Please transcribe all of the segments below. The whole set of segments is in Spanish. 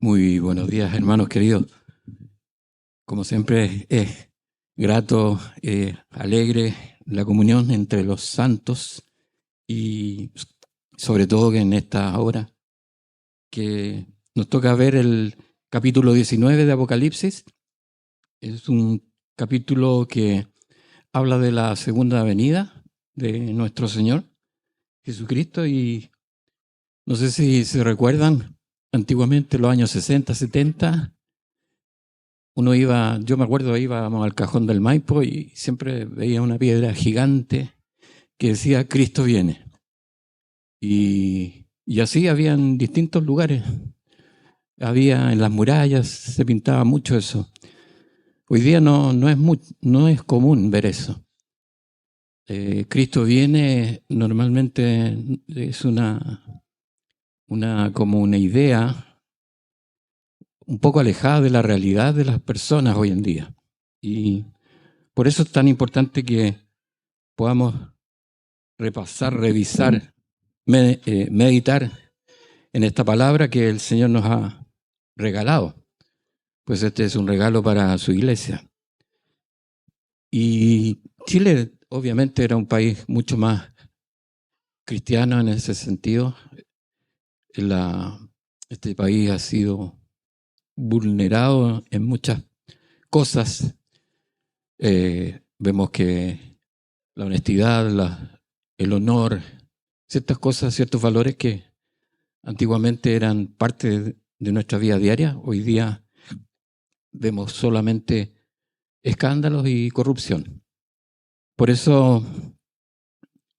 Muy buenos días, hermanos queridos. Como siempre, es grato, alegre la comunión entre los santos y sobre todo que en esta hora que nos toca ver el capítulo 19 de Apocalipsis. Es un capítulo que habla de la segunda venida de nuestro Señor Jesucristo y no sé si se recuerdan, antiguamente, los años 60, 70, yo me acuerdo, íbamos al Cajón del Maipo y siempre veía una piedra gigante que decía Cristo viene. Y así había en distintos lugares. Había en las murallas, se pintaba mucho eso. Hoy día no es común ver eso. Cristo viene normalmente es como una idea un poco alejada de la realidad de las personas hoy en día. Y por eso es tan importante que podamos repasar, revisar, meditar en esta palabra que el Señor nos ha regalado. Pues este es un regalo para su iglesia. Y Chile obviamente era un país mucho más cristiano en ese sentido. Este país ha sido vulnerado en muchas cosas. Vemos que la honestidad, el honor, ciertas cosas, ciertos valores que antiguamente eran parte de nuestra vida diaria, hoy día vemos solamente escándalos y corrupción. Por eso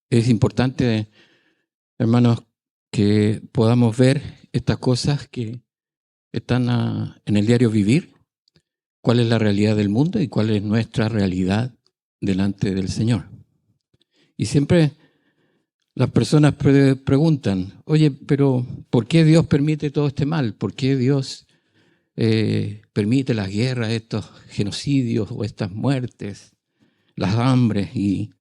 es importante, hermanos, que podamos ver estas cosas que están en el diario vivir, cuál es la realidad del mundo y cuál es nuestra realidad delante del Señor. Y siempre las personas preguntan, oye, pero ¿por qué Dios permite todo este mal? ¿Por qué Dios permite las guerras, estos genocidios o estas muertes, las hambres? ¿Y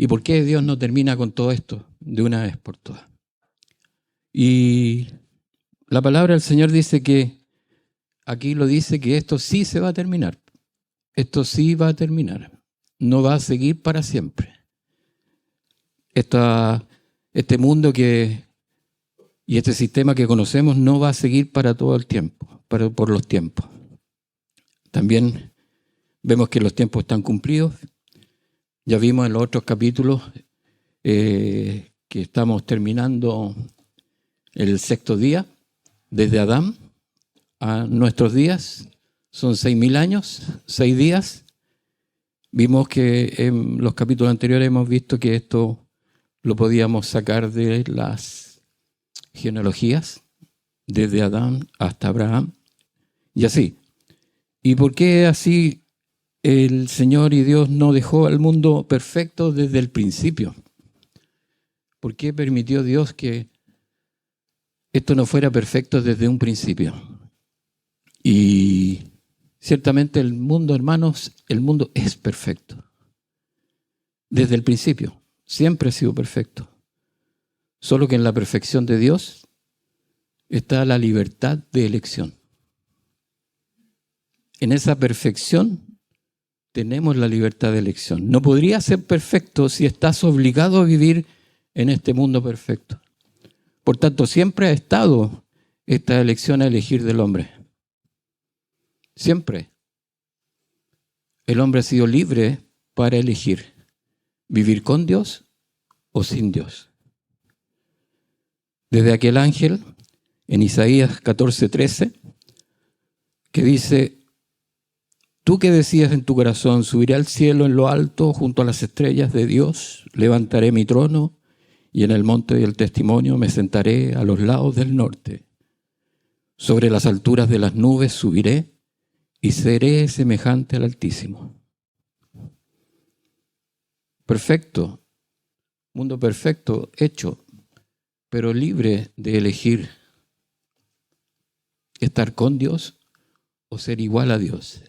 por qué Dios no termina con todo esto de una vez por todas? Y la palabra del Señor dice que, aquí lo dice que esto sí se va a terminar. Esto sí va a terminar. No va a seguir para siempre. Este mundo y este sistema que conocemos no va a seguir para todo el tiempo, por los tiempos. También vemos que los tiempos están cumplidos. Ya vimos en los otros capítulos que estamos terminando el sexto día, desde Adán a nuestros días, son 6.000 años, 6 días. Vimos que en los capítulos anteriores hemos visto que esto lo podíamos sacar de las genealogías, desde Adán hasta Abraham, y así. ¿Y por qué así el Señor y Dios no dejó al mundo perfecto desde el principio? ¿Por qué permitió Dios que esto no fuera perfecto desde un principio? Y ciertamente el mundo, hermanos, el mundo es perfecto. Desde el principio, siempre ha sido perfecto. Solo que en la perfección de Dios está la libertad de elección. En esa perfección tenemos la libertad de elección. No podría ser perfecto si estás obligado a vivir en este mundo perfecto. Por tanto, siempre ha estado esta elección a elegir del hombre. Siempre. El hombre ha sido libre para elegir vivir con Dios o sin Dios. Desde aquel ángel, en Isaías 14:13, que dice: tú que decías en tu corazón, subiré al cielo en lo alto, junto a las estrellas de Dios, levantaré mi trono, y en el monte del testimonio me sentaré a los lados del norte. Sobre las alturas de las nubes subiré, y seré semejante al Altísimo. Perfecto, mundo perfecto, hecho, pero libre de elegir estar con Dios o ser igual a Dios.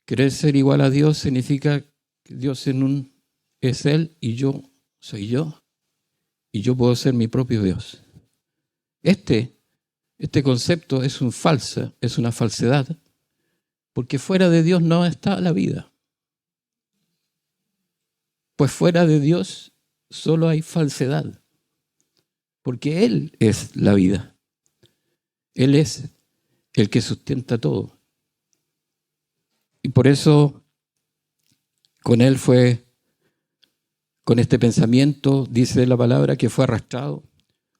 Querer ser igual a Dios significa que Dios es Él y yo soy yo, y yo puedo ser mi propio Dios. Este Este concepto es una falsedad, porque fuera de Dios no está la vida. Pues fuera de Dios solo hay falsedad, porque Él es la vida. Él es el que sustenta todo. Y por eso con este pensamiento, dice la palabra, que fue arrastrado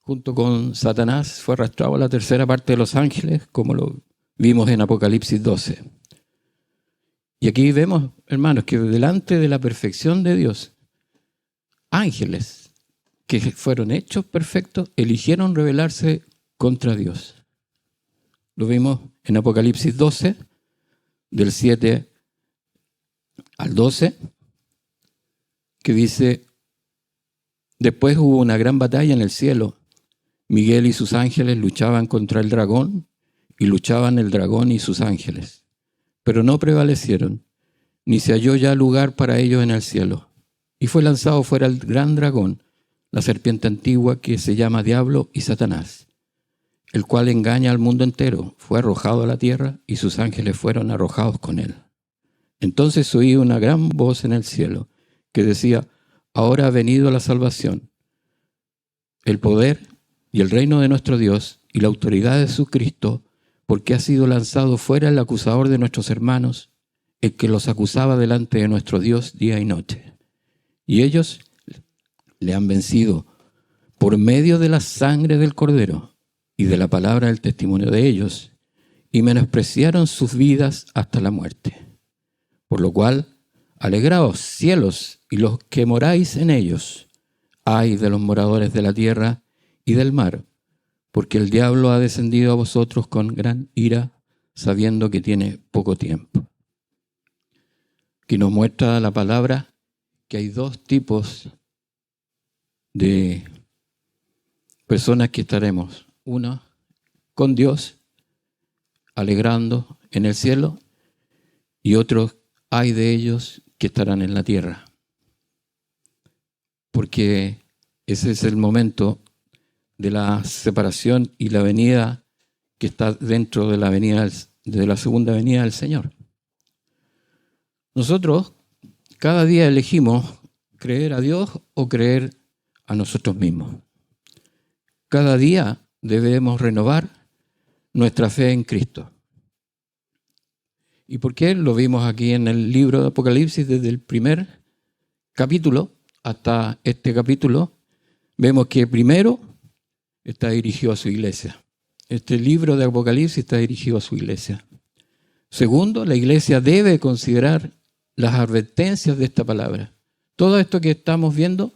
junto con Satanás, fue arrastrado a la tercera parte de los ángeles, como lo vimos en Apocalipsis 12. Y aquí vemos, hermanos, que delante de la perfección de Dios, ángeles que fueron hechos perfectos, eligieron rebelarse contra Dios. Lo vimos en Apocalipsis 12, del 7 al 12, que dice: después hubo una gran batalla en el cielo. Miguel y sus ángeles luchaban contra el dragón, y luchaban el dragón y sus ángeles. Pero no prevalecieron, ni se halló ya lugar para ellos en el cielo. Y fue lanzado fuera el gran dragón, la serpiente antigua que se llama Diablo y Satanás, el cual engaña al mundo entero. Fue arrojado a la tierra, y sus ángeles fueron arrojados con él. Entonces oí una gran voz en el cielo que decía: ahora ha venido la salvación, el poder y el reino de nuestro Dios y la autoridad de su Cristo, porque ha sido lanzado fuera el acusador de nuestros hermanos, el que los acusaba delante de nuestro Dios día y noche. Y ellos le han vencido por medio de la sangre del Cordero y de la palabra del testimonio de ellos, y menospreciaron sus vidas hasta la muerte. Por lo cual, alegraos, cielos, y los que moráis en ellos. Ay de los moradores de la tierra y del mar, porque el diablo ha descendido a vosotros con gran ira, sabiendo que tiene poco tiempo. Aquí nos muestra la palabra que hay dos tipos de personas que estaremos. Una con Dios, alegrando en el cielo, y otros hay de ellos que estarán en la tierra. Porque ese es el momento de la separación y la venida que está dentro de la segunda venida del Señor. Nosotros cada día elegimos creer a Dios o creer a nosotros mismos. Cada día debemos renovar nuestra fe en Cristo. ¿Y por qué? Lo vimos aquí en el libro de Apocalipsis, desde el primer capítulo hasta este capítulo. Vemos que primero está dirigido a su iglesia. Este libro de Apocalipsis está dirigido a su iglesia. Segundo, la iglesia debe considerar las advertencias de esta palabra. Todo esto que estamos viendo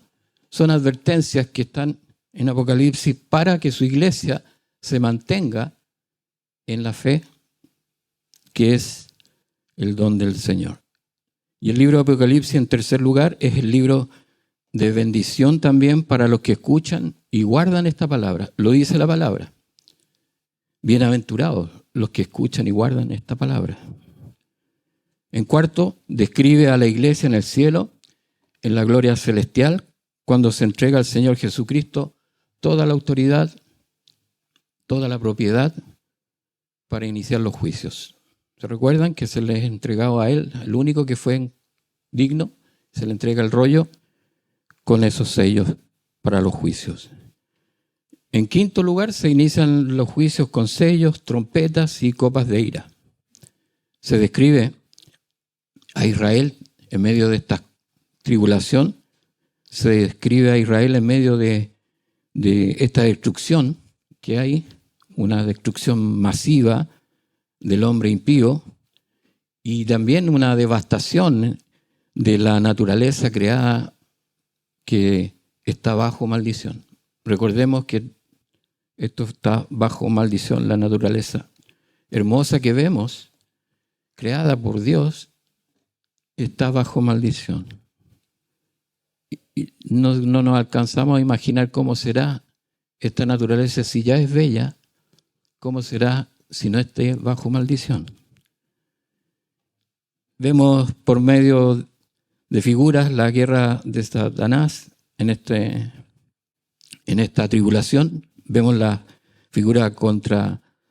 son advertencias que están en Apocalipsis para que su iglesia se mantenga en la fe, que es el don del Señor. Y el libro de Apocalipsis, en tercer lugar, es el libro de bendición también para los que escuchan y guardan esta palabra. Lo dice la palabra. Bienaventurados los que escuchan y guardan esta palabra. En cuarto, describe a la iglesia en el cielo, en la gloria celestial, cuando se entrega al Señor Jesucristo toda la autoridad, toda la propiedad para iniciar los juicios. ¿Se recuerdan que se les entregaba a Él, el único que fue digno? Se le entrega el rollo con esos sellos para los juicios. En quinto lugar, se inician los juicios con sellos, trompetas y copas de ira. Se describe a Israel en medio de esta tribulación, se describe a Israel en medio de esta destrucción que hay, una destrucción masiva del hombre impío y también una devastación de la naturaleza creada que está bajo maldición. Recordemos que esto está bajo maldición, la naturaleza hermosa que vemos, creada por Dios, está bajo maldición. Y no nos alcanzamos a imaginar cómo será esta naturaleza si ya es bella, cómo será si no esté bajo maldición. Vemos por medio de figuras la guerra de Satanás en esta tribulación. Vemos las figura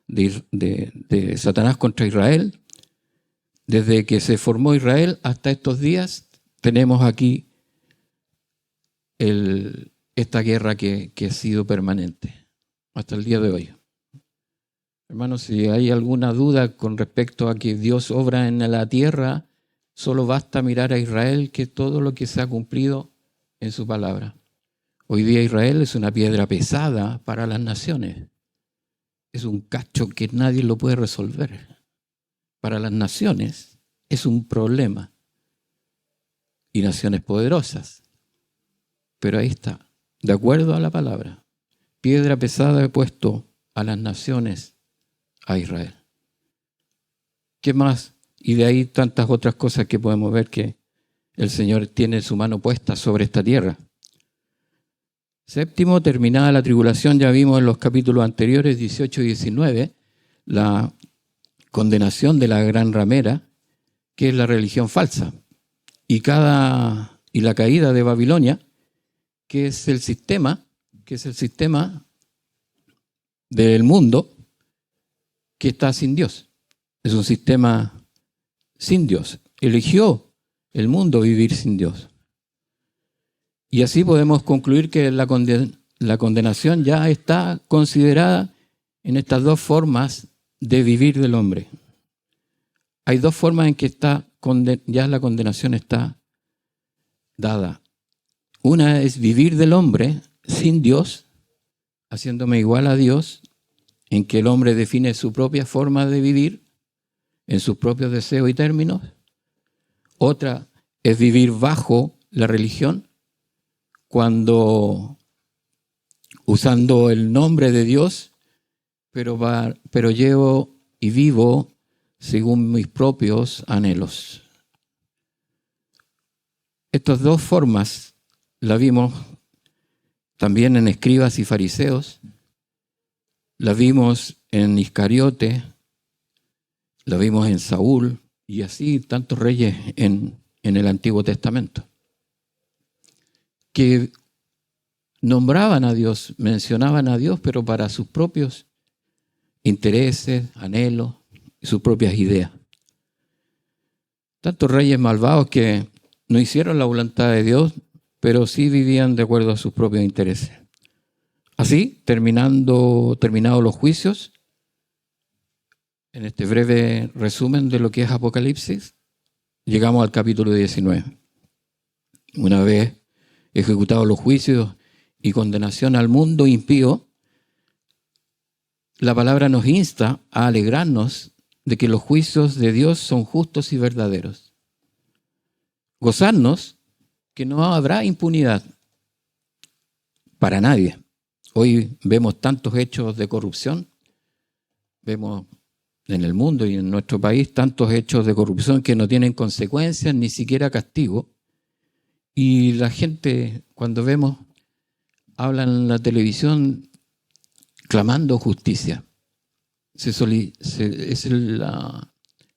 de Satanás contra Israel. Desde que se formó Israel hasta estos días, tenemos aquí esta guerra que ha sido permanente hasta el día de hoy. Hermanos, si hay alguna duda con respecto a que Dios obra en la tierra, solo basta mirar a Israel, que todo lo que se ha cumplido en su palabra. Hoy día Israel es una piedra pesada para las naciones. Es un cacho que nadie lo puede resolver. Para las naciones es un problema. Y naciones poderosas. Pero ahí está, de acuerdo a la palabra. Piedra pesada he puesto a las naciones, a Israel. ¿Qué más? Y de ahí tantas otras cosas que podemos ver que el Señor tiene su mano puesta sobre esta tierra. Séptimo, terminada la tribulación, ya vimos en los capítulos anteriores, 18 y 19, la condenación de la gran ramera, que es la religión falsa, y la caída de Babilonia, que es el sistema del mundo que está sin Dios. Es un sistema sin Dios. Eligió el mundo vivir sin Dios. Y así podemos concluir que la condenación ya está considerada en estas dos formas de vivir del hombre. Hay dos formas en que ya la condenación está dada. Una es vivir del hombre sin Dios, haciéndome igual a Dios, en que el hombre define su propia forma de vivir, en sus propios deseos y términos. Otra es vivir bajo la religión, cuando usando el nombre de Dios, pero llevo y vivo según mis propios anhelos. Estas dos formas las vimos también en escribas y fariseos, las vimos en Iscariote, las vimos en Saúl y así tantos reyes en el Antiguo Testamento, que nombraban a Dios, mencionaban a Dios, pero para sus propios intereses, anhelos y sus propias ideas. Tantos reyes malvados que no hicieron la voluntad de Dios, pero sí vivían de acuerdo a sus propios intereses. Así, terminados los juicios, en este breve resumen de lo que es Apocalipsis, llegamos al capítulo 19. Una vez ejecutados los juicios y condenación al mundo impío, la palabra nos insta a alegrarnos de que los juicios de Dios son justos y verdaderos. Gozarnos que no habrá impunidad para nadie. Hoy vemos tantos hechos de corrupción, vemos en el mundo y en nuestro país tantos hechos de corrupción que no tienen consecuencias, ni siquiera castigo. Y la gente, cuando vemos, hablan en la televisión clamando justicia. Es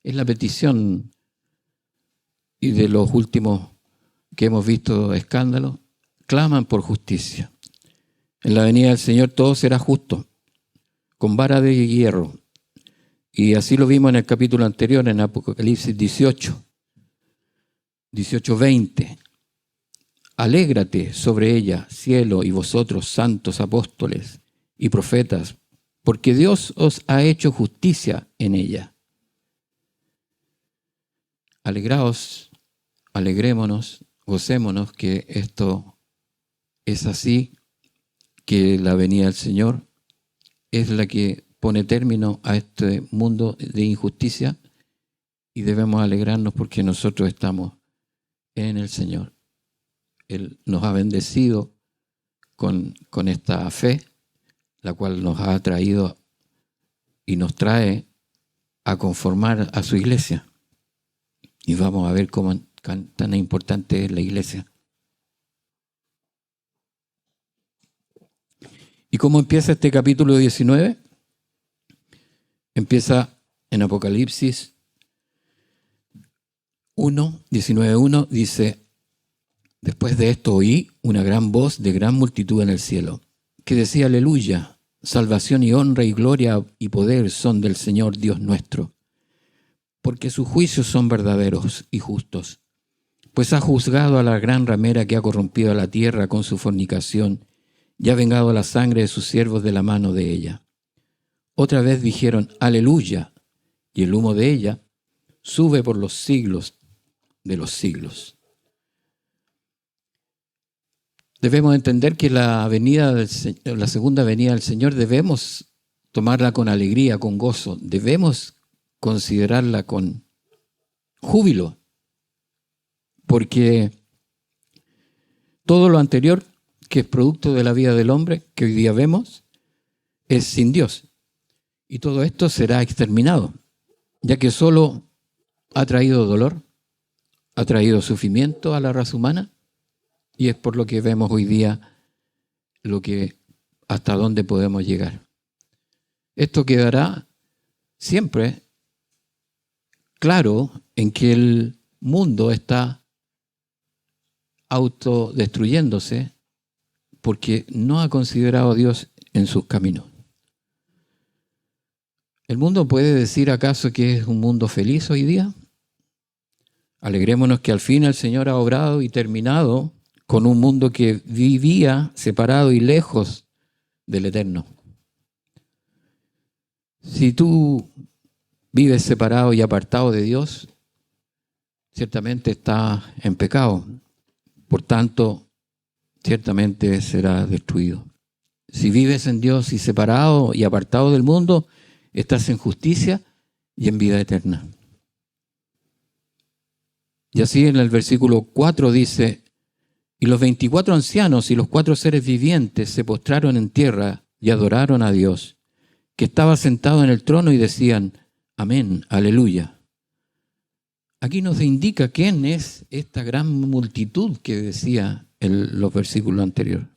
la petición, y de los últimos que hemos visto escándalos, claman por justicia. En la venida del Señor todo será justo, con vara de hierro. Y así lo vimos en el capítulo anterior, en Apocalipsis 18:20. Alégrate sobre ella, cielo, y vosotros, santos apóstoles y profetas, porque Dios os ha hecho justicia en ella. Alegraos, alegrémonos, gocémonos que esto es así, que la venida del Señor es la que pone término a este mundo de injusticia, y debemos alegrarnos porque nosotros estamos en el Señor. Él nos ha bendecido con esta fe, la cual nos ha traído y nos trae a conformar a su iglesia. Y vamos a ver cómo tan importante es la iglesia. ¿Y cómo empieza este capítulo 19? Empieza en Apocalipsis 19:1, dice: después de esto oí una gran voz de gran multitud en el cielo, que decía: aleluya, salvación y honra y gloria y poder son del Señor Dios nuestro, porque sus juicios son verdaderos y justos, pues ha juzgado a la gran ramera que ha corrompido a la tierra con su fornicación y ha vengado la sangre de sus siervos de la mano de ella. Otra vez dijeron, aleluya, y el humo de ella sube por los siglos de los siglos. Debemos entender que la segunda venida del Señor debemos tomarla con alegría, con gozo. Debemos considerarla con júbilo, porque todo lo anterior, que es producto de la vida del hombre, que hoy día vemos, es sin Dios. Y todo esto será exterminado, ya que solo ha traído dolor, ha traído sufrimiento a la raza humana, y es por lo que vemos hoy día hasta dónde podemos llegar. Esto quedará siempre claro en que el mundo está autodestruyéndose porque no ha considerado a Dios en sus caminos. ¿El mundo puede decir acaso que es un mundo feliz hoy día? Alegrémonos que al fin el Señor ha obrado y terminado con un mundo que vivía separado y lejos del Eterno. Si tú vives separado y apartado de Dios, ciertamente estás en pecado. Por tanto, ciertamente será destruido. Si vives en Dios y separado y apartado del mundo, estás en justicia y en vida eterna. Y así en el versículo 4 dice, y los 24 ancianos y los 4 seres vivientes se postraron en tierra y adoraron a Dios, que estaba sentado en el trono, y decían, amén, aleluya. Aquí nos indica quién es esta gran multitud que decía en los versículos anteriores,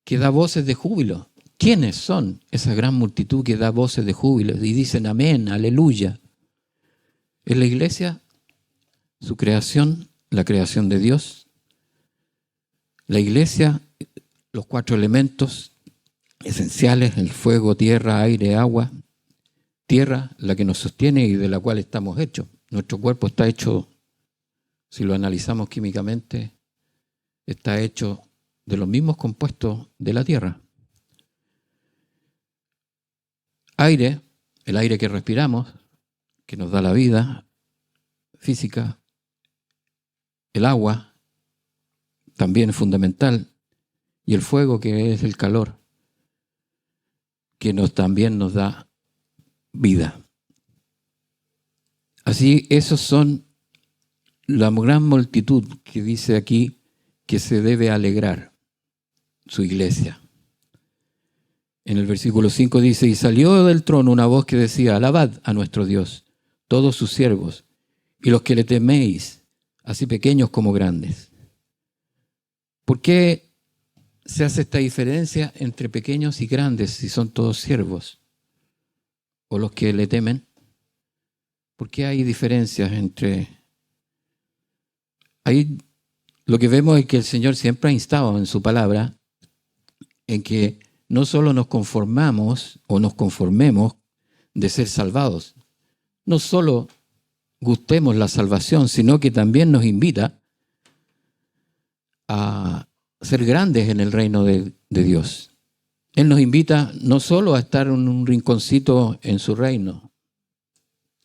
que da voces de júbilo. ¿Quiénes son esa gran multitud que da voces de júbilo y dicen amén, aleluya? ¿Es la iglesia, su creación, la creación de Dios? La iglesia, los 4 elementos esenciales, el fuego, tierra, aire, agua. Tierra, la que nos sostiene y de la cual estamos hechos. Nuestro cuerpo está hecho, si lo analizamos químicamente, está hecho de los mismos compuestos de la tierra. Aire, el aire que respiramos, que nos da la vida física. El agua, también es fundamental. Y el fuego, que es el calor, que también nos da vida. Así, esos son la gran multitud que dice aquí que se debe alegrar su iglesia. En el versículo 5 dice, y salió del trono una voz que decía, alabad a nuestro Dios, todos sus siervos, y los que le teméis, así pequeños como grandes. ¿Por qué se hace esta diferencia entre pequeños y grandes si son todos siervos? ¿O los que le temen? ¿Por qué hay diferencias entre...? Ahí lo que vemos es que el Señor siempre ha instado en su palabra en que no solo nos conformamos o nos conformemos de ser salvados, no solo gustemos la salvación, sino que también nos invita a ser grandes en el reino de Dios. Él nos invita no solo a estar en un rinconcito en su reino.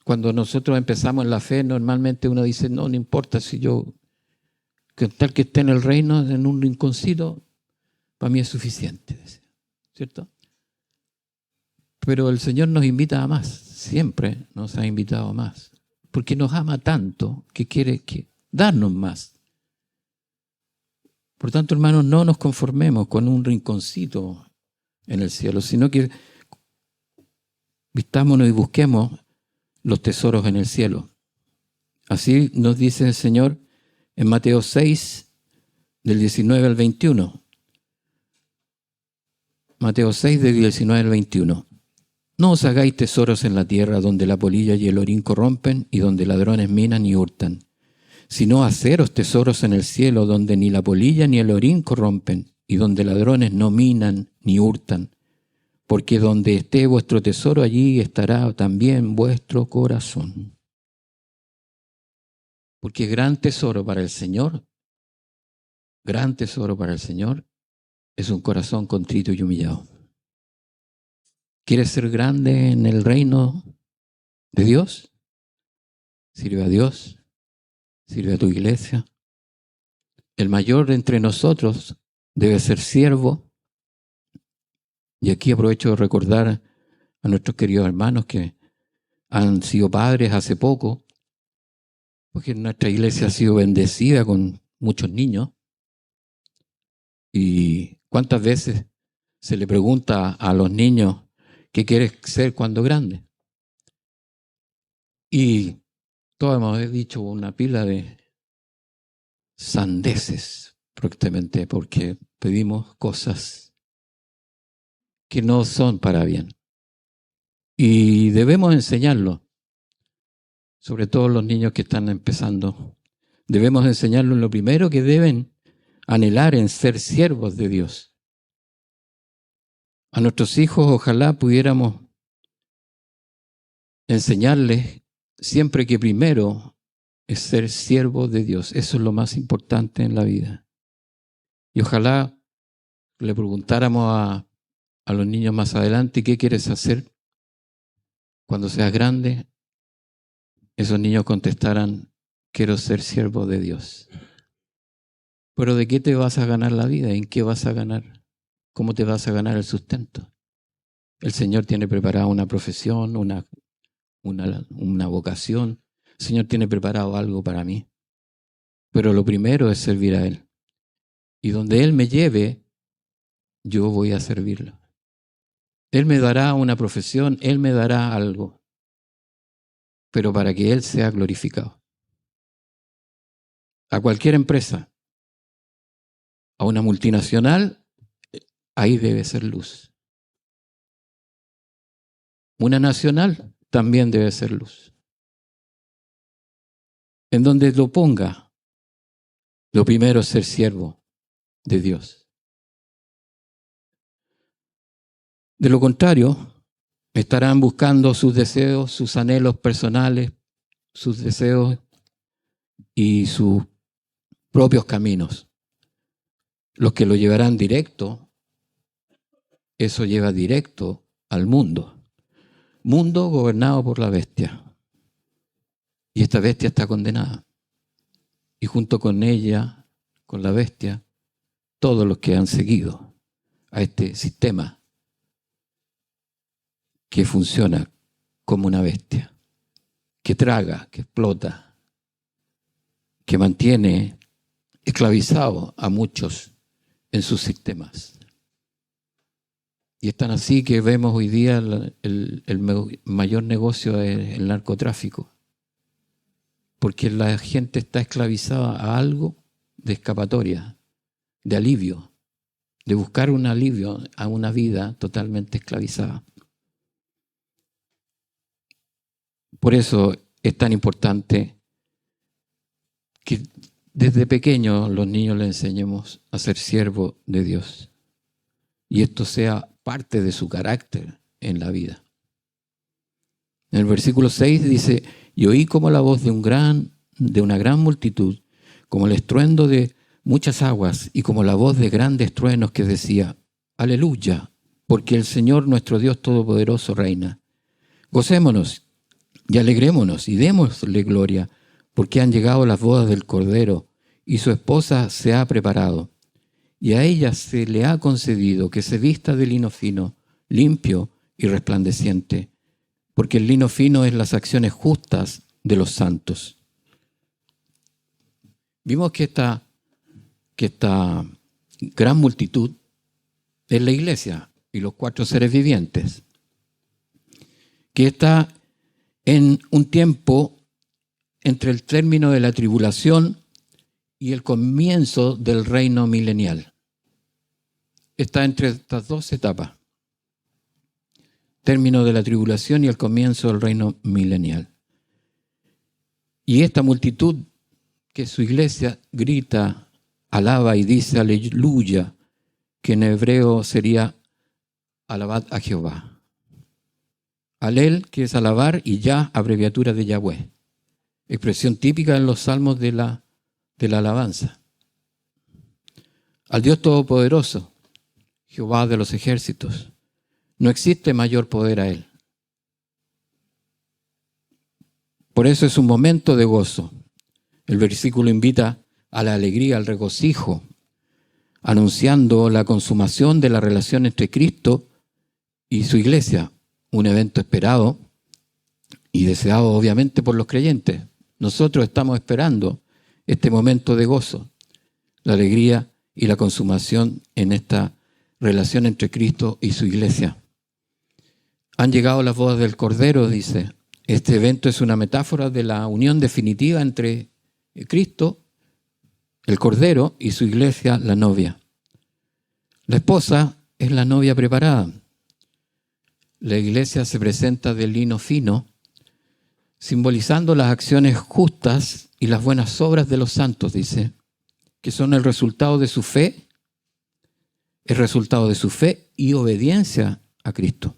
Cuando nosotros empezamos en la fe, normalmente uno dice, no importa si yo, que tal que esté en el reino, en un rinconcito, para mí es suficiente, ¿cierto? Pero el Señor nos invita a más, siempre nos ha invitado a más, porque nos ama tanto que quiere darnos más. Por tanto, hermanos, no nos conformemos con un rinconcito en el cielo, sino que vistámonos y busquemos los tesoros en el cielo. Así nos dice el Señor en Mateo 6, del 19 al 21. Mateo 6, del 19 al 21. No os hagáis tesoros en la tierra donde la polilla y el orín corrompen y donde ladrones minan y hurtan, sino haceros tesoros en el cielo donde ni la polilla ni el orín corrompen y donde ladrones no minan ni hurtan. porque donde esté vuestro tesoro, allí estará también vuestro corazón. Porque gran tesoro para el Señor es un corazón contrito y humillado. ¿Quieres ser grande en el reino de Dios? Sirve a Dios, sirve a tu iglesia. El mayor entre nosotros debe ser siervo. Y aquí aprovecho de recordar a nuestros queridos hermanos que han sido padres hace poco, porque nuestra iglesia ha sido bendecida con muchos niños. ¿Y cuántas veces se le pregunta a los niños qué quieres ser cuando grande? Y todos hemos dicho una pila de sandeces, prácticamente, porque pedimos cosas que no son para bien. Y debemos enseñarlo, sobre todo los niños que están empezando. Debemos enseñarlos lo primero que deben anhelar en ser siervos de Dios. A nuestros hijos ojalá pudiéramos enseñarles siempre que primero es ser siervo de Dios. Eso es lo más importante en la vida. Y ojalá le preguntáramos a los niños más adelante, ¿qué quieres hacer cuando seas grande? Esos niños contestaran, quiero ser siervo de Dios. Pero ¿de qué te vas a ganar la vida? ¿En qué vas a ganar? ¿Cómo te vas a ganar el sustento? El Señor tiene preparada una profesión, una vocación. El Señor tiene preparado algo para mí. Pero lo primero es servir a Él. Y donde Él me lleve, yo voy a servirlo. Él me dará una profesión, Él me dará algo. Pero para que Él sea glorificado. A cualquier empresa, a una multinacional, ahí debe ser luz. Una nacional también debe ser luz. En donde lo ponga, lo primero es ser siervo de Dios. De lo contrario, estarán buscando sus deseos, sus anhelos personales, sus deseos y sus propios caminos. Los que lo llevarán directo, eso lleva directo al mundo. Mundo gobernado por la bestia. Y esta bestia está condenada. Y junto con ella, con la bestia, todos los que han seguido a este sistema que funciona como una bestia, que traga, que explota, que mantiene esclavizado a muchos en sus sistemas. Y es tan así que vemos hoy día el mayor negocio es el narcotráfico. Porque la gente está esclavizada a algo de escapatoria, de alivio, de buscar un alivio a una vida totalmente esclavizada. Por eso es tan importante que desde pequeños los niños les enseñemos a ser siervos de Dios. Y esto sea parte de su carácter en la vida. En el versículo 6 dice, y oí como la voz de una gran multitud, como el estruendo de muchas aguas y como la voz de grandes truenos que decía, aleluya, porque el Señor nuestro Dios Todopoderoso reina. Gocémonos y alegrémonos y démosle gloria, porque han llegado las bodas del Cordero y su esposa se ha preparado. Y a ella se le ha concedido que se vista de lino fino, limpio y resplandeciente, porque el lino fino es las acciones justas de los santos. Vimos que esta gran multitud es la iglesia y los 4 seres vivientes, que está en un tiempo entre el término de la tribulación y el comienzo del reino milenial. Está entre estas 2 etapas. Término de la tribulación y el comienzo del reino milenial. Y esta multitud que su iglesia grita, alaba y dice aleluya, que en hebreo sería alabad a Jehová. Alel, que es alabar, y Yah, abreviatura de Yahweh. Expresión típica en los salmos de la alabanza. Al Dios Todopoderoso, Jehová de los ejércitos. No existe mayor poder a Él. Por eso es un momento de gozo. El versículo invita a la alegría, al regocijo, anunciando la consumación de la relación entre Cristo y su iglesia, un evento esperado y deseado obviamente por los creyentes. Nosotros estamos esperando este momento de gozo, la alegría y la consumación en esta relación entre Cristo y su iglesia. Han llegado las bodas del Cordero, dice. Este evento es una metáfora de la unión definitiva entre Cristo, el Cordero, y su iglesia, la novia. La esposa es la novia preparada. La iglesia se presenta de lino fino, simbolizando las acciones justas y las buenas obras de los santos, dice, que son el resultado de su fe, y obediencia a Cristo.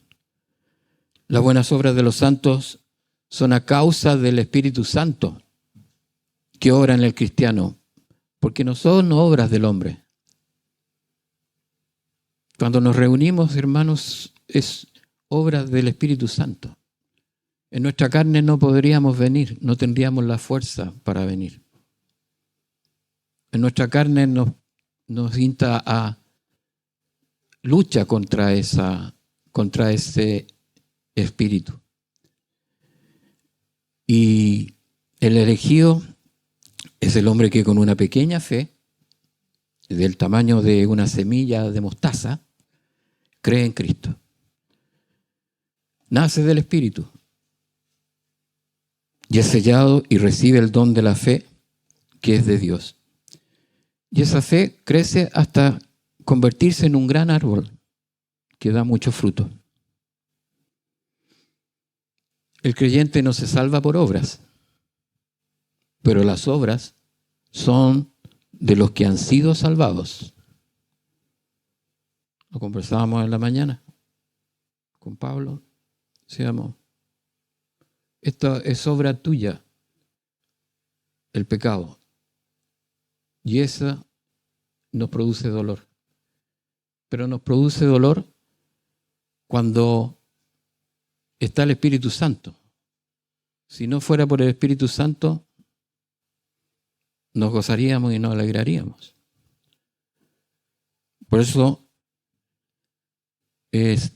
Las buenas obras de los santos son a causa del Espíritu Santo que obra en el cristiano, porque no son obras del hombre. Cuando nos reunimos, hermanos, es obra del Espíritu Santo. En nuestra carne no podríamos venir, no tendríamos la fuerza para venir. En nuestra carne nos insta a lucha contra ese espíritu. Y el elegido es el hombre que con una pequeña fe, del tamaño de una semilla de mostaza, cree en Cristo. Nace del Espíritu y es sellado y recibe el don de la fe que es de Dios. Y esa fe crece hasta convertirse en un gran árbol que da mucho fruto. El creyente no se salva por obras, pero las obras son de los que han sido salvados. Lo conversábamos en la mañana con Pablo. Decíamos, esto es obra tuya, el pecado. Y esa nos produce dolor. Pero nos produce dolor cuando está el Espíritu Santo. Si no fuera por el Espíritu Santo, nos gozaríamos y nos alegraríamos. Por eso es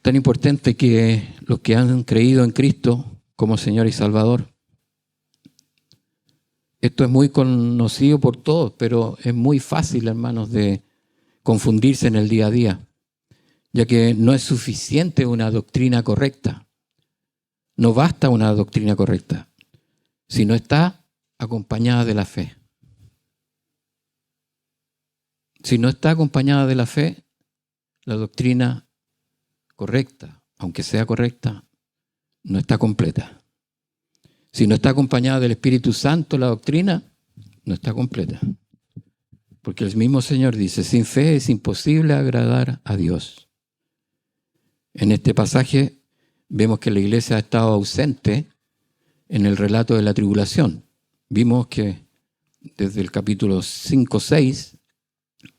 tan importante que los que han creído en Cristo como Señor y Salvador, esto es muy conocido por todos, pero es muy fácil, hermanos, de confundirse en el día a día, ya que no es suficiente una doctrina correcta. No basta una doctrina correcta, si no está acompañada de la fe. Si no está acompañada de la fe, la doctrina correcta, aunque sea correcta, no está completa. Si no está acompañada del Espíritu Santo, la doctrina no está completa. Porque el mismo Señor dice, sin fe es imposible agradar a Dios. En este pasaje vemos que la iglesia ha estado ausente en el relato de la tribulación. Vimos que desde el capítulo 5-6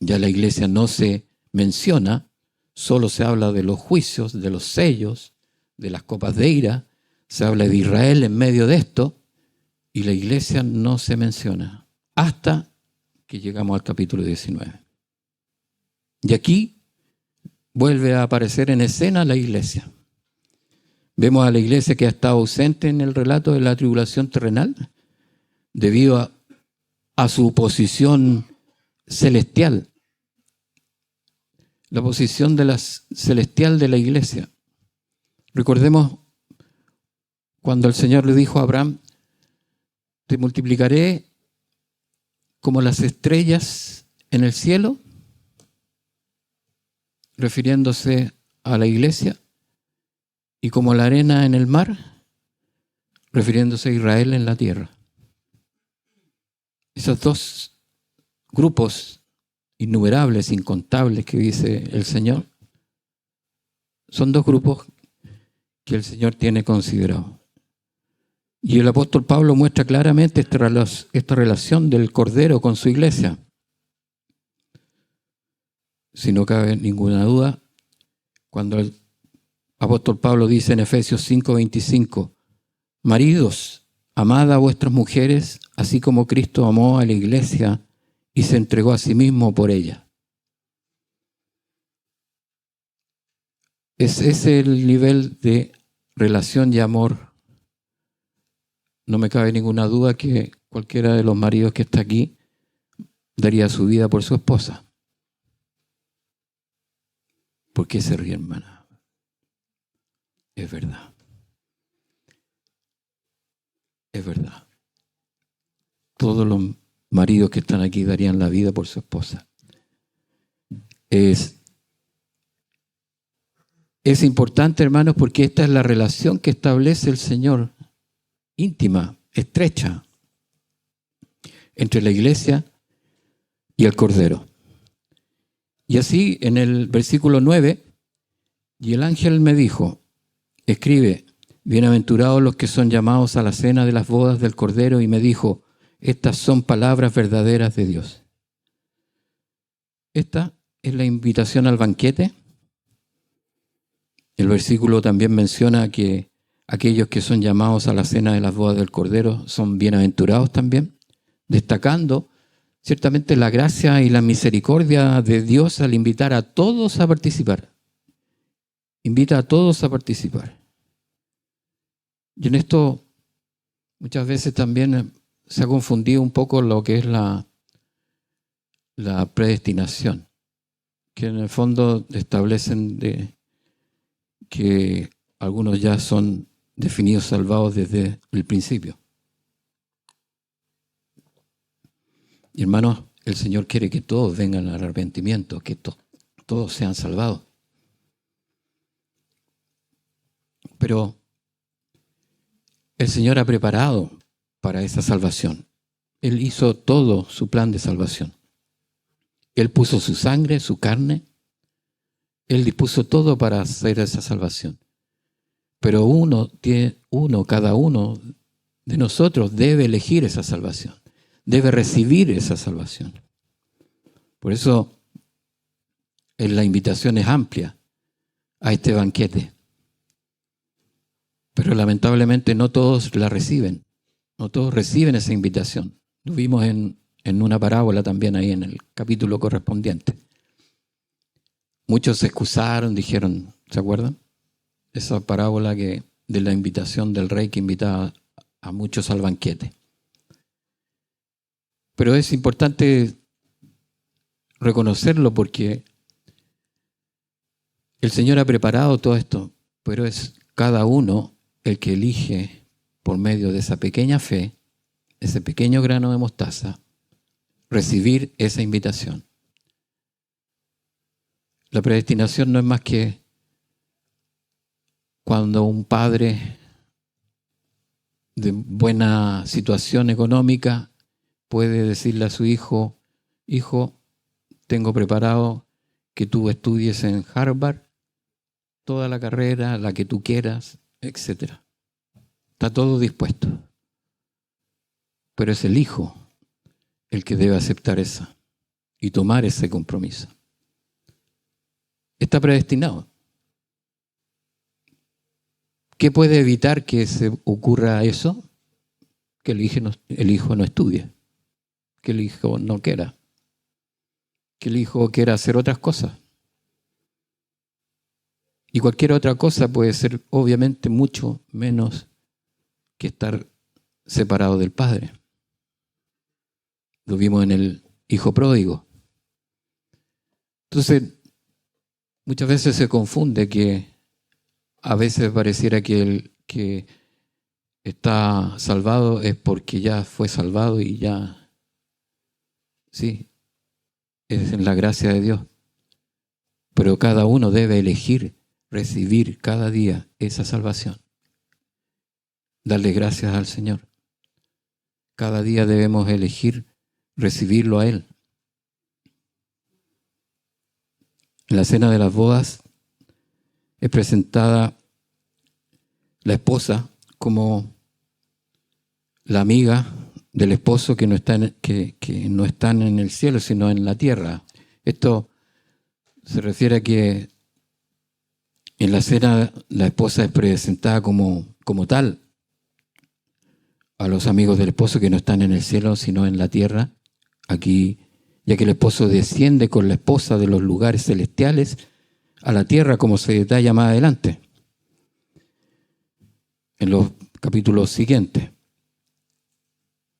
ya la iglesia no se menciona, solo se habla de los juicios, de los sellos, de las copas de ira, se habla de Israel en medio de esto, y la iglesia no se menciona, hasta que llegamos al capítulo 19. Y aquí vuelve a aparecer en escena la iglesia. Vemos a la iglesia que ha estado ausente en el relato de la tribulación terrenal, debido a su posición celestial, la posición celestial de la iglesia. Recordemos cuando el Señor le dijo a Abraham, te multiplicaré como las estrellas en el cielo, refiriéndose a la iglesia, y como la arena en el mar, refiriéndose a Israel en la tierra. Esos dos grupos innumerables, incontables que dice el Señor, Son dos grupos que el Señor tiene considerado. Y el apóstol Pablo muestra claramente esta relación del Cordero con su iglesia. Si no cabe ninguna duda, cuando el apóstol Pablo dice en Efesios 5:25, maridos, amad a vuestras mujeres, así como Cristo amó a la iglesia y se entregó a sí mismo por ella. Ese es el nivel de relación y amor. No me cabe ninguna duda que cualquiera de los maridos que está aquí daría su vida por su esposa. ¿Por qué se ríe, hermana? Es verdad. Es verdad. Todos los maridos que están aquí darían la vida por su esposa. Es importante, hermanos, porque esta es la relación que establece el Señor, íntima, estrecha, entre la iglesia y el Cordero. Y así en el versículo 9, y el ángel me dijo, escribe, bienaventurados los que son llamados a la cena de las bodas del Cordero, y me dijo, estas son palabras verdaderas de Dios. Esta es la invitación al banquete. El versículo también menciona que aquellos que son llamados a la cena de las bodas del Cordero son bienaventurados también, destacando ciertamente la gracia y la misericordia de Dios al invitar a todos a participar. Invita a todos a participar. Y en esto muchas veces también se ha confundido un poco lo que es la predestinación, que en el fondo establecen que algunos ya son definidos salvados desde el principio. Y hermanos, el Señor quiere que todos vengan al arrepentimiento, que todos sean salvados. Pero el Señor ha preparado para esa salvación. Él hizo todo su plan de salvación. Él puso su sangre, su carne. Él dispuso todo para hacer esa salvación. Pero cada uno de nosotros debe elegir esa salvación. Debe recibir esa salvación. Por eso la invitación es amplia a este banquete. Pero lamentablemente no todos la reciben. No todos reciben esa invitación. Lo vimos en una parábola también ahí en el capítulo correspondiente. Muchos se excusaron, dijeron, ¿se acuerdan? Esa parábola de la invitación del rey que invitaba a muchos al banquete. Pero es importante reconocerlo porque el Señor ha preparado todo esto, pero es cada uno el que elige por medio de esa pequeña fe, ese pequeño grano de mostaza, recibir esa invitación. La predestinación no es más que cuando un padre de buena situación económica puede decirle a su hijo, hijo, tengo preparado que tú estudies en Harvard, toda la carrera, la que tú quieras, etc. Está todo dispuesto. Pero es el hijo el que debe aceptar eso y tomar ese compromiso. Está predestinado. ¿Qué puede evitar que se ocurra eso? Que el hijo no estudie, que el hijo no quiera, que el hijo quiera hacer otras cosas. Y cualquier otra cosa puede ser obviamente mucho menos que estar separado del padre. Lo vimos en el hijo pródigo. Entonces, muchas veces se confunde que a veces pareciera que el que está salvado es porque ya fue salvado y ya, sí, es en la gracia de Dios. Pero cada uno debe elegir recibir cada día esa salvación. Darle gracias al Señor. Cada día debemos elegir recibirlo a Él. En la cena de las bodas, es presentada la esposa como la amiga del esposo que no están en el cielo, sino en la tierra. Esto se refiere a que en la cena la esposa es presentada como tal a los amigos del esposo que no están en el cielo, sino en la tierra. Aquí, ya que el esposo desciende con la esposa de los lugares celestiales a la tierra, como se detalla más adelante, en los capítulos siguientes.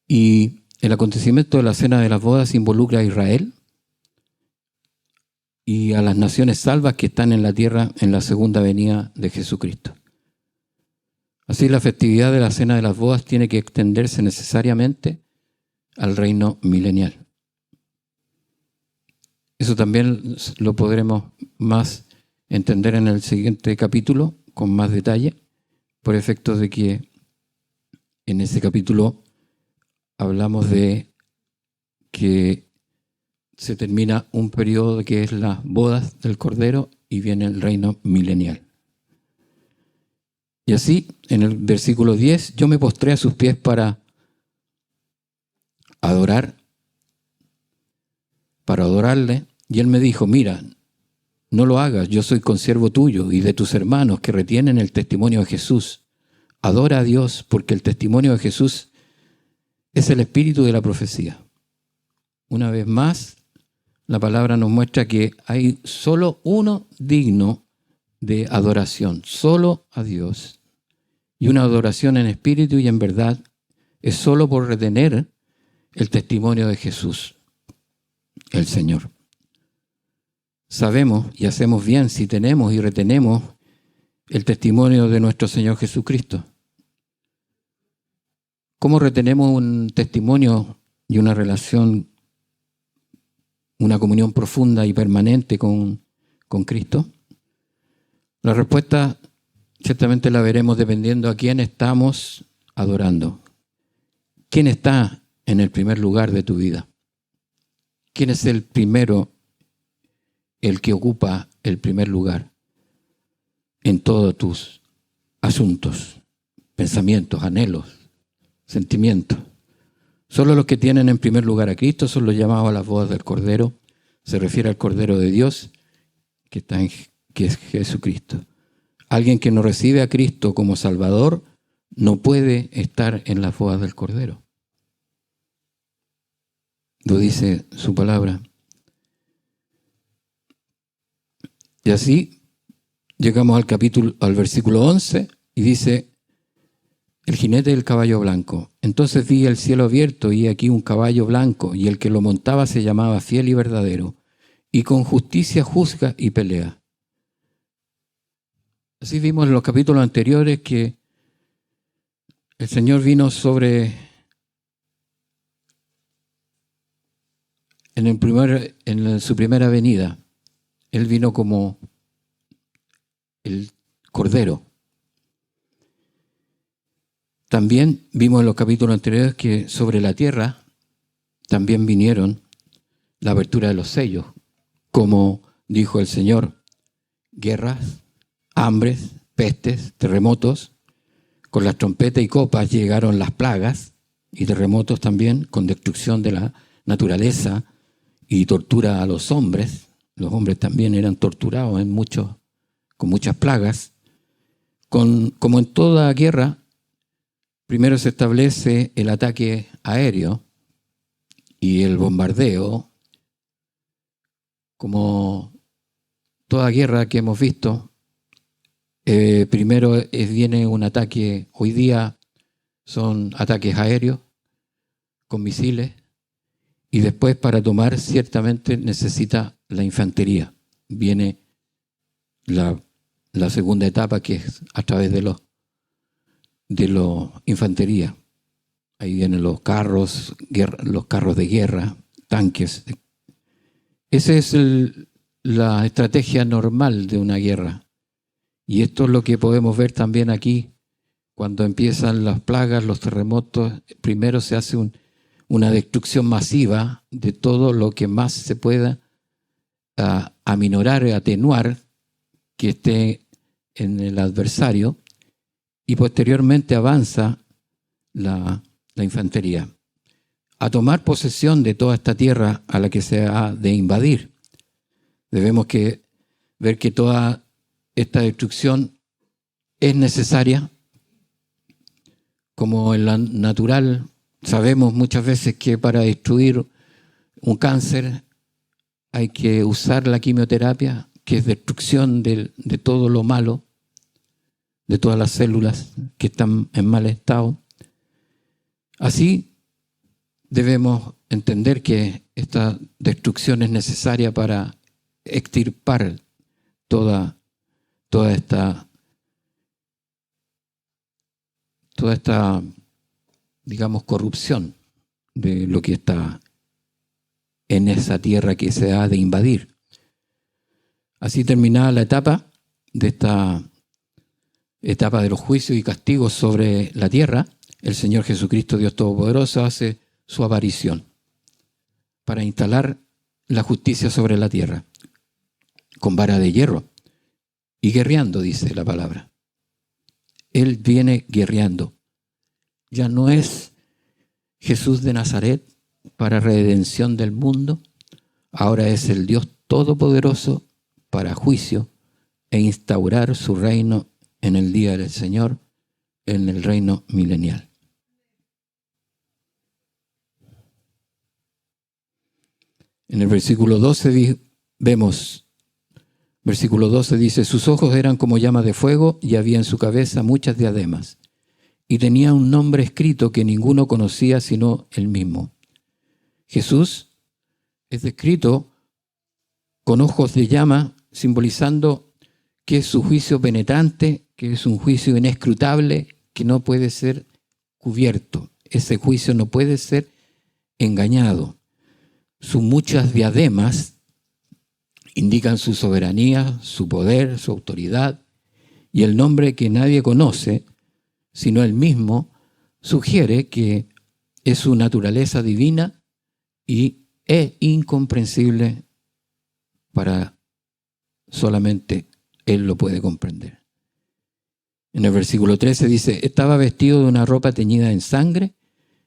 Y el acontecimiento de la cena de las bodas involucra a Israel y a las naciones salvas que están en la tierra en la segunda venida de Jesucristo. Así, la festividad de la cena de las bodas tiene que extenderse necesariamente al reino milenial. Eso también lo podremos más entender en el siguiente capítulo con más detalle, por efectos de que en ese capítulo hablamos de que se termina un periodo que es las bodas del Cordero y viene el reino milenial. Y así, en el versículo 10, yo me postré a sus pies para adorarle, y él me dijo: mira, no lo hagas, yo soy consiervo tuyo y de tus hermanos que retienen el testimonio de Jesús. Adora a Dios, porque el testimonio de Jesús es el espíritu de la profecía. Una vez más, la palabra nos muestra que hay solo uno digno de adoración, solo a Dios. Y una adoración en espíritu y en verdad es solo por retener el testimonio de Jesús, el Señor. Sabemos y hacemos bien si tenemos y retenemos el testimonio de nuestro Señor Jesucristo. ¿Cómo retenemos un testimonio y una relación, una comunión profunda y permanente con Cristo? La respuesta ciertamente la veremos dependiendo a quién estamos adorando. ¿Quién está en el primer lugar de tu vida? ¿Quién es el primero, el que ocupa el primer lugar en todos tus asuntos, pensamientos, anhelos, sentimientos? Solo los que tienen en primer lugar a Cristo son los llamados a las bodas del Cordero. Se refiere al Cordero de Dios, que es Jesucristo. Alguien que no recibe a Cristo como Salvador no puede estar en las bodas del Cordero. Lo dice su palabra. Y así llegamos al versículo 11 y dice: el jinete del caballo blanco. Entonces vi el cielo abierto y aquí un caballo blanco, y el que lo montaba se llamaba Fiel y Verdadero, y con justicia juzga y pelea. Así vimos en los capítulos anteriores que el Señor vino en su primera venida. Él vino como el Cordero. También vimos en los capítulos anteriores que sobre la tierra también vinieron la abertura de los sellos, como dijo el Señor: guerras, hambres, pestes, terremotos. Con las trompetas y copas llegaron las plagas y terremotos también, con destrucción de la naturaleza y tortura a los hombres. Los hombres también eran torturados con muchas plagas. Como en toda guerra, primero se establece el ataque aéreo y el bombardeo. Como toda guerra que hemos visto, primero viene un ataque. Hoy día son ataques aéreos con misiles, y después, para tomar, ciertamente necesita la infantería. Viene la segunda etapa, que es a través de la infantería. Ahí vienen los carros de guerra, tanques. Esa es la estrategia normal de una guerra. Y esto es lo que podemos ver también aquí. Cuando empiezan las plagas, los terremotos, primero se hace una destrucción masiva de todo lo que más se pueda aminorar, atenuar, que esté en el adversario y posteriormente avanza la infantería a tomar posesión de toda esta tierra a la que se ha de invadir. Debemos ver que toda esta destrucción es necesaria. Como en la natural, sabemos muchas veces que para destruir un cáncer hay que usar la quimioterapia, que es destrucción de todo lo malo, de todas las células que están en mal estado. Así debemos entender que esta destrucción es necesaria para extirpar toda esta, digamos, corrupción de lo que está en esa tierra que se ha de invadir. Así terminada la etapa de esta etapa de los juicios y castigos sobre la tierra, el Señor Jesucristo, Dios Todopoderoso, hace su aparición para instalar la justicia sobre la tierra, con vara de hierro y guerreando, dice la palabra. Él viene guerreando. Ya no es Jesús de Nazaret para redención del mundo, ahora es el Dios Todopoderoso para juicio e instaurar su reino en el día del Señor, en el reino milenial. En el versículo 12 vemos, versículo 12 dice, sus ojos eran como llamas de fuego y había en su cabeza muchas diademas. Y tenía un nombre escrito que ninguno conocía sino él mismo. Jesús es descrito con ojos de llama, simbolizando que es su juicio penetrante, que es un juicio inescrutable, que no puede ser cubierto. Ese juicio no puede ser engañado. Sus muchas diademas indican su soberanía, su poder, su autoridad, y el nombre que nadie conoce, sino él mismo, sugiere que es su naturaleza divina y es incomprensible para solamente él lo puede comprender. En el versículo 13 dice, estaba vestido de una ropa teñida en sangre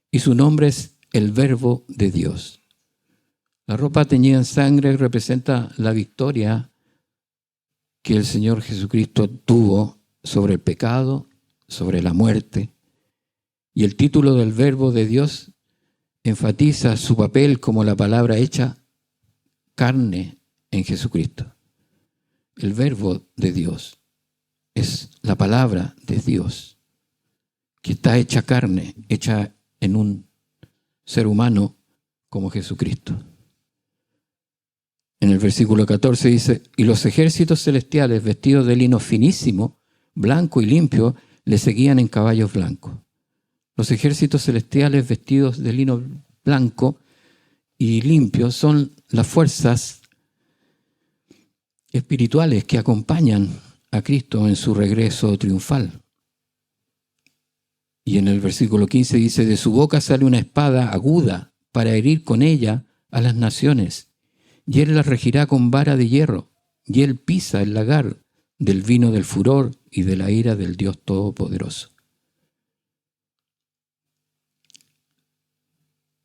y su nombre es el Verbo de Dios. La ropa teñida en sangre representa la victoria que el Señor Jesucristo tuvo sobre el pecado, sobre la muerte. Y el título del Verbo de Dios enfatiza su papel como la palabra hecha carne en Jesucristo. El Verbo de Dios es la palabra de Dios que está hecha carne, hecha en un ser humano como Jesucristo. En el versículo 14 dice, y los ejércitos celestiales vestidos de lino finísimo, blanco y limpio, le seguían en caballos blancos. Los ejércitos celestiales vestidos de lino blanco y limpio son las fuerzas espirituales que acompañan a Cristo en su regreso triunfal. Y en el versículo 15 dice, de su boca sale una espada aguda para herir con ella a las naciones. Y él las regirá con vara de hierro, y él pisa el lagar del vino del furor y de la ira del Dios Todopoderoso.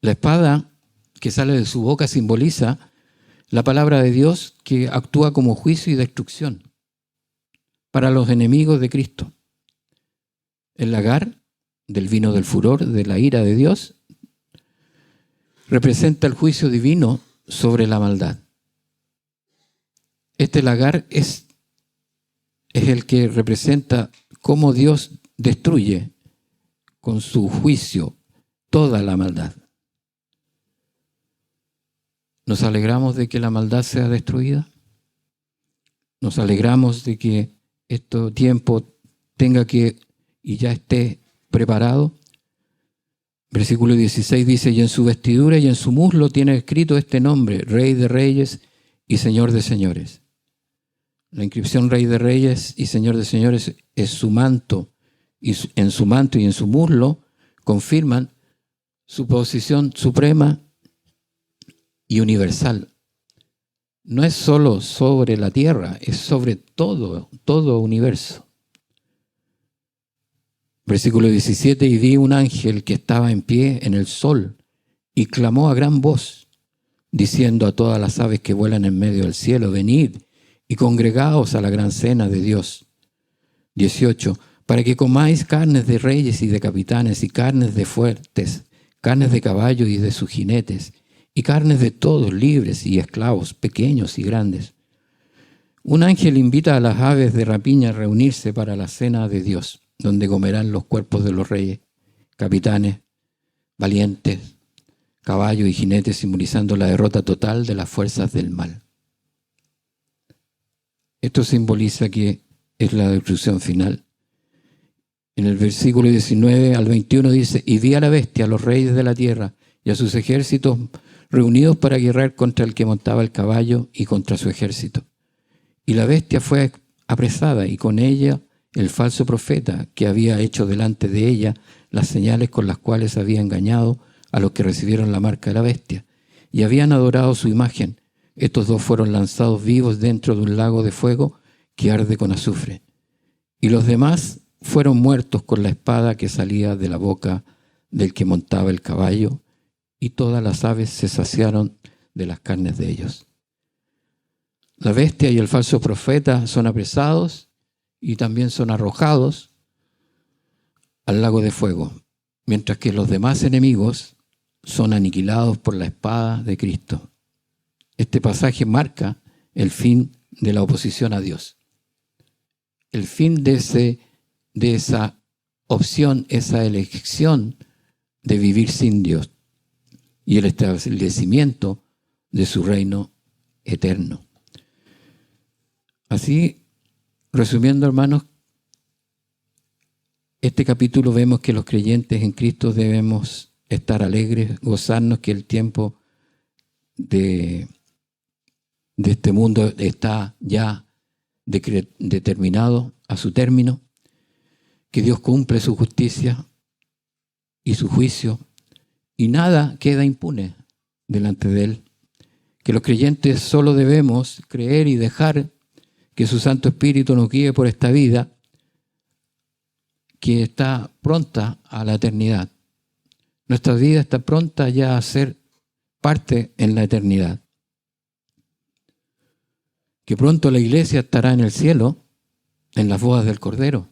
La espada que sale de su boca simboliza la palabra de Dios que actúa como juicio y destrucción para los enemigos de Cristo. El lagar del vino del furor, de la ira de Dios, representa el juicio divino sobre la maldad. Este lagar es el que representa cómo Dios destruye con su juicio toda la maldad. ¿Nos alegramos de que la maldad sea destruida? ¿Nos alegramos de que este tiempo tenga que y ya esté preparado? Versículo 16 dice, y en su vestidura y en su muslo tiene escrito este nombre, Rey de Reyes y Señor de Señores. La inscripción Rey de Reyes y Señor de Señores es su manto, y en su manto y en su muslo confirman su posición suprema y universal. no es solo sobre la tierra, es sobre todo universo. Versículo 17, y vi un ángel que estaba en pie en el sol y clamó a gran voz, diciendo a todas las aves que vuelan en medio del cielo, venid y congregaos a la gran cena de Dios. 18, para que comáis carnes de reyes y de capitanes y carnes de fuertes, carnes de caballos y de sus jinetes, y carnes de todos, libres y esclavos, pequeños y grandes. Un ángel invita a las aves de rapiña a reunirse para la cena de Dios, donde comerán los cuerpos de los reyes, capitanes, valientes, caballos y jinetes, simbolizando la derrota total de las fuerzas del mal. Esto simboliza que es la destrucción final. En el versículo 19 al 21 dice, y vi a la bestia, a los reyes de la tierra y a sus ejércitos reunidos para guerrear contra el que montaba el caballo y contra su ejército. Y la bestia fue apresada y con ella el falso profeta que había hecho delante de ella las señales con las cuales había engañado a los que recibieron la marca de la bestia y habían adorado su imagen. Estos dos fueron lanzados vivos dentro de un lago de fuego que arde con azufre. Y los demás fueron muertos con la espada que salía de la boca del que montaba el caballo, y todas las aves se saciaron de las carnes de ellos. La bestia y el falso profeta son apresados y también son arrojados al lago de fuego, mientras que los demás enemigos son aniquilados por la espada de Cristo. Este pasaje marca el fin de la oposición a Dios. El fin de esa opción, esa elección de vivir sin Dios y el establecimiento de su reino eterno. Así, resumiendo, hermanos, este capítulo vemos que los creyentes en Cristo debemos estar alegres, gozarnos que el tiempo de este mundo está ya determinado a su término, que Dios cumple su justicia y su juicio y nada queda impune delante de Él, que los creyentes solo debemos creer y dejar que su Santo Espíritu nos guíe por esta vida que está pronta a la eternidad. Nuestra vida está pronta ya a ser parte en la eternidad. Que pronto la iglesia estará en el cielo, en las bodas del Cordero.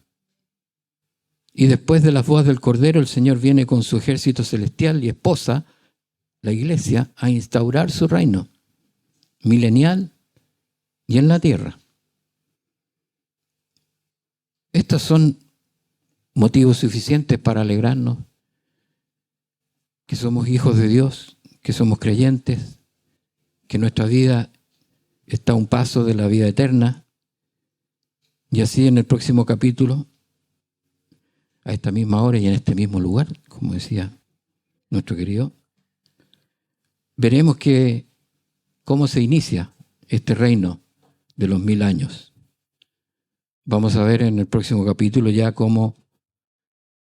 Y después de las bodas del Cordero, el Señor viene con su ejército celestial y esposa, la iglesia, a instaurar su reino milenial y en la tierra. Estos son motivos suficientes para alegrarnos, que somos hijos de Dios, que somos creyentes, que nuestra vida está a un paso de la vida eterna. Y así en el próximo capítulo, a esta misma hora y en este mismo lugar, como decía nuestro querido, veremos cómo se inicia este reino de los 1000 años. Vamos a ver en el próximo capítulo ya cómo,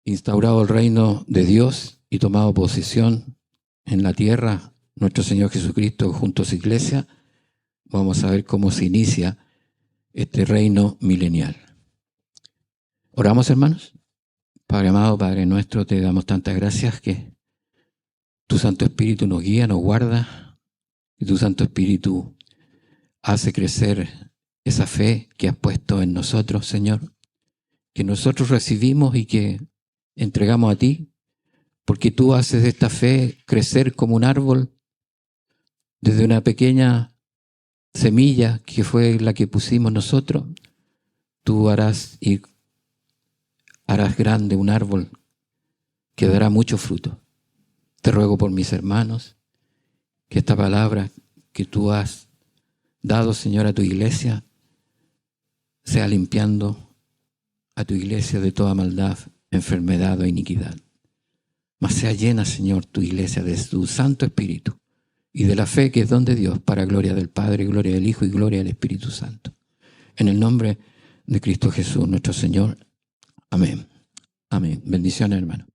instaurado el reino de Dios y tomado posesión en la tierra, nuestro Señor Jesucristo junto a su iglesia, vamos a ver cómo se inicia este reino milenial. ¿Oramos, hermanos? Padre amado, Padre nuestro, te damos tantas gracias que tu Santo Espíritu nos guía, nos guarda, y tu Santo Espíritu hace crecer esa fe que has puesto en nosotros, Señor, que nosotros recibimos y que entregamos a ti, porque tú haces de esta fe crecer como un árbol desde una pequeña semilla que fue la que pusimos nosotros. Tú harás grande un árbol que dará mucho fruto. Te ruego por mis hermanos que esta palabra que tú has dado, Señor, a tu iglesia sea limpiando a tu iglesia de toda maldad, enfermedad o iniquidad. Mas sea llena, Señor, tu iglesia de tu Santo Espíritu y de la fe que es don de Dios, para gloria del Padre, gloria del Hijo y gloria del Espíritu Santo. En el nombre de Cristo Jesús, nuestro Señor. Amén. Amén. Bendiciones, hermano.